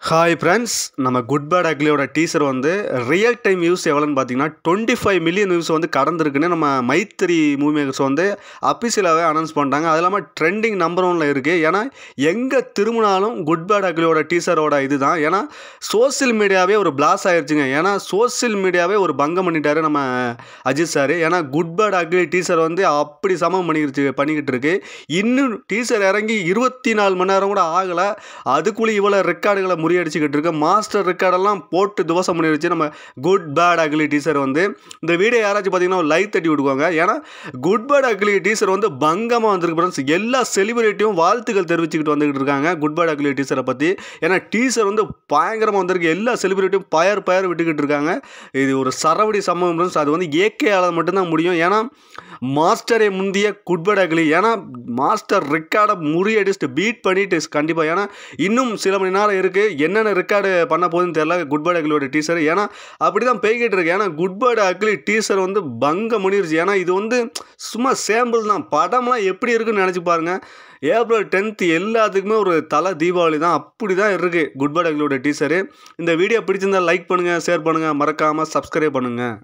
Hi friends, நம்ம good bad அக்லியோட teaser வந்து real time views எவ்வளோன்னு பார்த்தீங்கன்னா 25 மில்லியன் வியூஸ் வந்து கடந்திருக்குன்னு நம்ம மைத்திரி மூவி மேக்கர்ஸ் வந்து அஃபிஷியலாகவே அனௌன்ஸ் பண்ணிட்டாங்க. அது இல்லாமல் ட்ரெண்டிங் நம்பர் 1ல் இருக்குது. ஏன்னா எங்கே திரும்பினாலும் குட் பேட் அக்லியோட டீசரோட இது தான். ஏன்னா சோசியல் மீடியாவே ஒரு பிளாஸ் ஆயிடுச்சுங்க. ஏன்னா சோசியல் மீடியாவே ஒரு பங்கம் பண்ணிட்டாரு நம்ம அஜித் சார். ஏன்னா குட் பேட் அக்லி டீசர் வந்து அப்படி சமம் பண்ணிக்கிட்டு இருக்கு. இன்னும் டீசர் இறங்கி 24 மணி நேரம் கூட ஆகலை, அதுக்குள்ளே இவ்வளோ ரெக்கார்டுகளை முறியடிச்சுக்கிட்டு இருக்கு. மாஸ்டர் ரெக்கார்டெல்லாம் போட்டு துவசம் பண்ணிடுச்சு நம்ம குட் பேட் அக்லி டீசர் வந்து. இந்த வீடியோ யாராச்சும் பார்த்தீங்கன்னா ஒரு லைக் தட்டி விடுவாங்க. ஏன்னா குட் பேட் அக்லி டீசர் வந்து பங்கமாக வந்திருக்கு ஃப்ரெண்ட்ஸ். எல்லா செலிபிரிட்டியும் வாழ்த்துக்கள் தெரிவிச்சுக்கிட்டு வந்துக்கிட்டு இருக்காங்க குட் பேட் அக்லி டீசரை பற்றி. ஏன்னா டீசர் வந்து பயங்கரமாக வந்திருக்கு. எல்லா செலிபிரிட்டியும் பயர் விட்டுக்கிட்டு இருக்காங்க. இது ஒரு சரவடி சம்பவம் ஃப்ரெண்ட்ஸ். அது வந்து ஏகேயால் மட்டும்தான் முடியும். ஏன்னா மாஸ்டரை முந்திய குட் பேட் அக்லி, ஏன்னா மாஸ்டர் ரெக்கார்டை முறியடிச்சுட்டு பீட் பண்ணிட்டு கண்டிப்பாக. ஏன்னா இன்னும் சில மணி நேரம் இருக்குது, என்னென்ன ரெக்கார்டு பண்ண போகுதுன்னு தெரியல குட் பேட் அக்லியோட டீசர். ஏன்னா அப்படி தான் போய்கிட்டு இருக்கு. ஏன்னா குட் பேட் அக்லி டீசர் வந்து பங்க முடிஞ்சிருச்சு. ஏன்னா இது வந்து சும்மா சேம்பிள் தான். படம்லாம் எப்படி இருக்குன்னு நினச்சி பாருங்கள். ஏப்ரல் 10th எல்லாத்துக்குமே ஒரு தலை தீபாவளி தான். அப்படி தான் இருக்குது குட் பேட் அக்லியோட டீசரு. இந்த வீடியோ பிடிச்சிருந்தால் லைக் பண்ணுங்கள், ஷேர் பண்ணுங்கள், மறக்காமல் சப்ஸ்கிரைப் பண்ணுங்கள்.